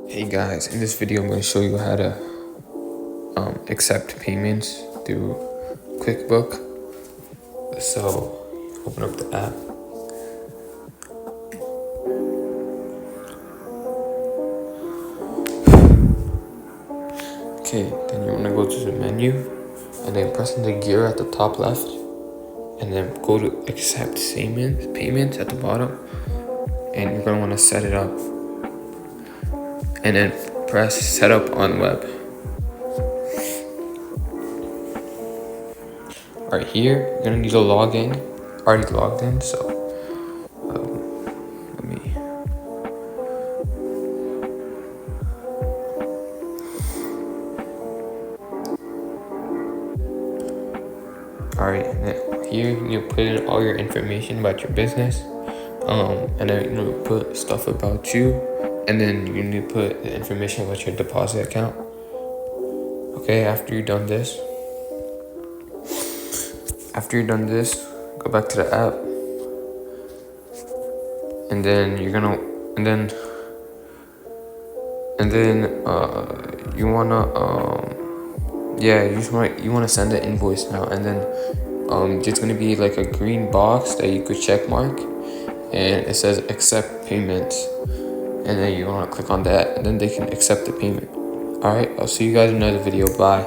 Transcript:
Hey guys, in this video I'm going to show you how to accept payments through QuickBook. So open up the app. Okay, then you want to go to the menu and then press on the gear at the top left and then go to accept payments at the bottom, and you're going to want to set it up and then press set up on web. Alright, here you're going to need to log in. Already logged in, so let me. Alright, and then here you put in all your information about your business, and then you put stuff about you, and then you need to put the information about your deposit account. Okay, after you've done this, go back to the app, and then you're gonna, you wanna send the invoice now, and then there's gonna be like a green box that you could check mark, and it says accept payments, and then you wanna click on that, and then they can accept the payment. Alright, I'll see you guys in another video. Bye.